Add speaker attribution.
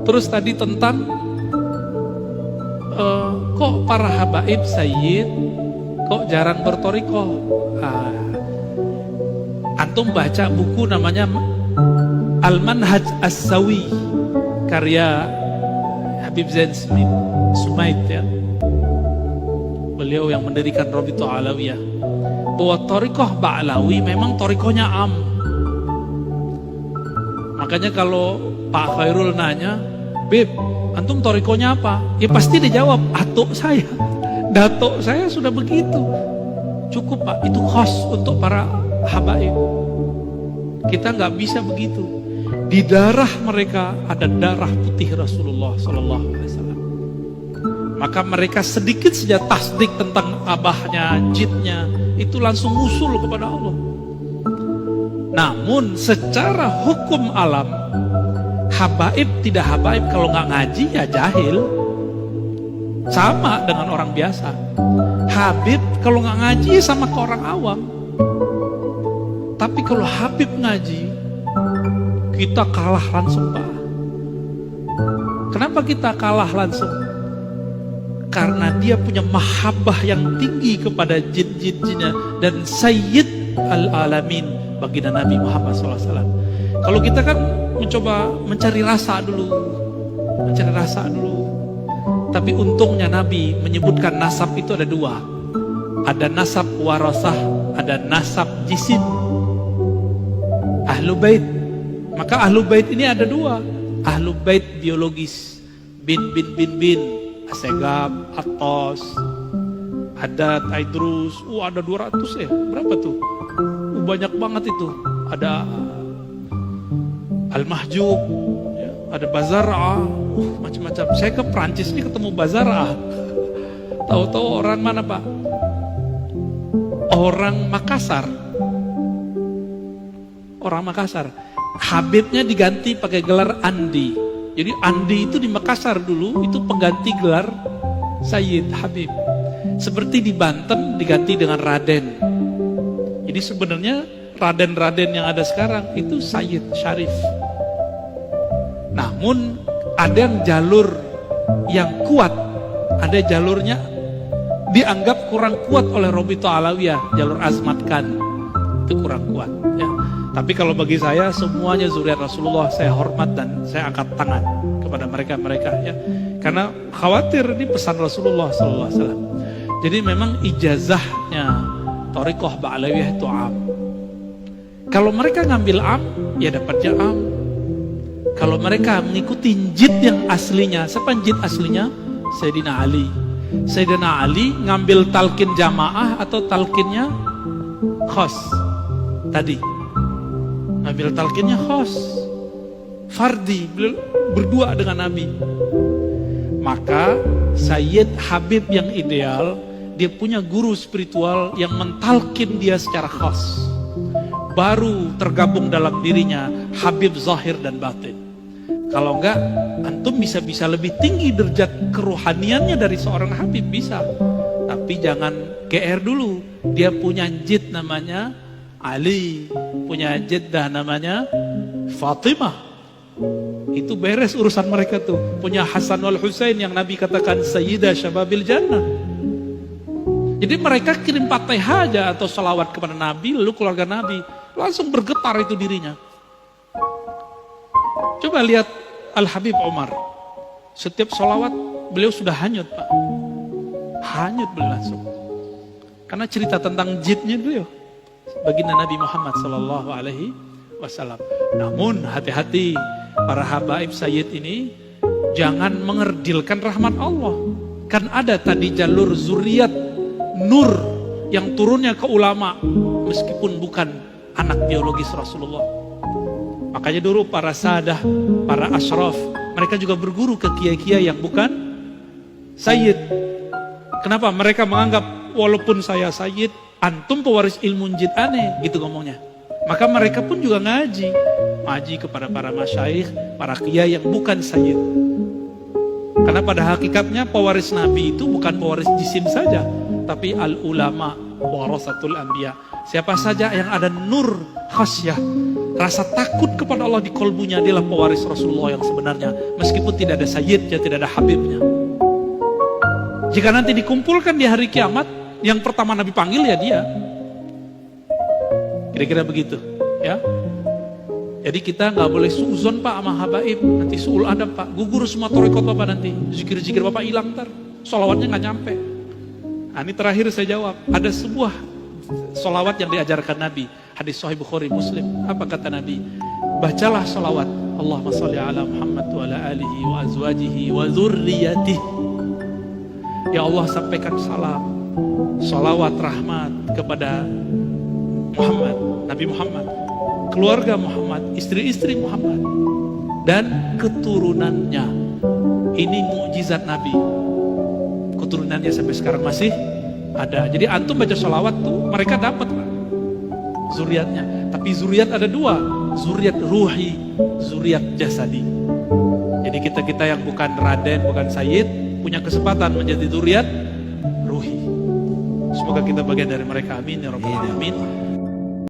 Speaker 1: Terus tadi tentang kok para habaib sayyid kok jarang bertorikoh. Antum baca buku namanya Al-Manhaj As-Sawi karya Habib Zain Sumaid ya. Beliau yang mendirikan Rabithah Alawiyah. Bahwa torikoh Ba'alawi memang torikohnya am. Makanya kalau Pak Khairul nanya, Beb, antum torikohnya apa? Ya pasti dijawab, atuk saya, datuk saya sudah begitu. Cukup Pak, itu khas untuk para habaib. Kita nggak bisa begitu. Di darah mereka ada darah putih Rasulullah SAW. Maka mereka sedikit saja tasdik tentang abahnya, jidnya, itu langsung usul kepada Allah. Namun secara hukum alam, habaib tidak habaib kalau nggak ngaji ya jahil. Sama dengan orang biasa. Habib kalau nggak ngaji sama ke orang awam. Tapi kalau habib ngaji, kita kalah langsung Pak. Kenapa kita kalah langsung? Karena dia punya mahabbah yang tinggi kepada jin-jinnya dan Sayyid Al-Alamin baginda Nabi Muhammad SAW. Kalau kita kan mencoba mencari rasa dulu, tapi untungnya Nabi menyebutkan nasab itu ada dua. Ada nasab warasah, ada nasab jisim. Ahlu bait. Maka ahlu bait ini ada dua. Ahlu bait biologis, bin, Asegab, Atos, Adat, Aidrus, ada 200 ya, berapa tuh? Banyak banget itu. Ada Al-Mahjub, ya, ada Bazar'a, macam-macam. Saya ke Prancis ini ketemu Bazar'a. Tahu-tahu orang mana Pak? Orang Makassar. Habibnya diganti pakai gelar Andi. Jadi Andi itu di Makassar dulu, itu pengganti gelar Sayyid Habib. Seperti di Banten diganti dengan Raden. Jadi sebenarnya Raden-Raden yang ada sekarang itu Sayyid Syarif. Namun ada yang jalur yang kuat, ada jalurnya dianggap kurang kuat oleh Rabithah Alawiyah, jalur Azmat Khan itu kurang kuat ya. Tapi kalau bagi saya semuanya zuriat Rasulullah saya hormat dan saya angkat tangan kepada mereka ya. Karena khawatir ini pesan Rasulullah SAW. Jadi memang ijazahnya Thariqah Ba'alawiyah itu am. Kalau mereka ngambil am, ya dapatnya am. Kalau mereka mengikuti jid yang aslinya, siapa jid aslinya? Sayyidina Ali. Sayyidina Ali ngambil talqin jamaah atau talqinnya khas tadi. Ngambil talqinnya khas, fardi, berdua dengan Nabi. Maka Sayyid Habib yang ideal, dia punya guru spiritual yang mentalkin dia secara khas. Baru tergabung dalam dirinya Habib zahir dan batin. Kalau enggak, antum bisa lebih tinggi derajat kerohaniannya dari seorang Habib, bisa. Tapi jangan GR dulu. Dia punya jid namanya Ali, punya jiddah namanya Fatimah. Itu beres urusan mereka tuh. Punya Hasan wal Husain yang Nabi katakan Sayyidah Syababil Jannah. Jadi mereka kirim Fatihah aja atau salawat kepada Nabi, lalu keluarga Nabi langsung bergetar itu dirinya. Coba lihat Al-Habib Umar. Setiap salawat beliau sudah hanyut Pak. Hanyut beliau langsung. Karena cerita tentang jidnya beliau. Baginda Nabi Muhammad SAW. Namun hati-hati para habaib sayyid ini jangan mengerdilkan rahmat Allah. Kan ada tadi jalur zuriat nur yang turunnya ke ulama meskipun bukan anak biologis Rasulullah. Makanya dulu para sadah, para asyraf, mereka juga berguru ke kiai-kiai yang bukan sayyid. Kenapa? Mereka menganggap walaupun saya sayyid, antum pewaris ilmu jid aneh, gitu ngomongnya. Maka mereka pun juga ngaji kepada para masyayikh, para kiai yang bukan sayyid. Karena pada hakikatnya pewaris Nabi itu bukan pewaris jisim saja, tapi al-ulama warasatul anbiya. Siapa saja yang ada nur khasyah, Rasa takut kepada Allah di kolbunya, adalah pewaris Rasulullah yang sebenarnya. Meskipun tidak ada sayyidnya, tidak ada habibnya. Jika nanti dikumpulkan di hari kiamat, yang pertama Nabi panggil ya dia. Kira-kira begitu, ya. Jadi kita nggak boleh suzon Pak sama habaib, nanti suul adab Pak, gugur semua torikot Bapak nanti, zikir-zikir Bapak hilang ntar, sholawatnya nggak nyampe. Nah, ini terakhir saya jawab, ada sebuah sholawat yang diajarkan Nabi, hadis Sahih Bukhari Muslim. Apa kata Nabi? Bacalah sholawat, Allahumma sholli ala Muhammad wa ala alihi wa azwajihi wa dzurriyyatihi. Ya Allah, sampaikan salam, sholawat rahmat kepada Muhammad, Nabi Muhammad, keluarga Muhammad, istri-istri Muhammad, dan keturunannya. Ini mukjizat Nabi. Keturunannya sampai sekarang masih ada. Jadi antum baca sholawat tuh, mereka dapat zuriatnya. Tapi zuriat ada dua, zuriat ruhi, zuriat jasadi. Jadi kita yang bukan raden, bukan sayyid, punya kesempatan menjadi zuriat ruhi. Semoga kita bagian dari mereka, amin ya rabbal alamin.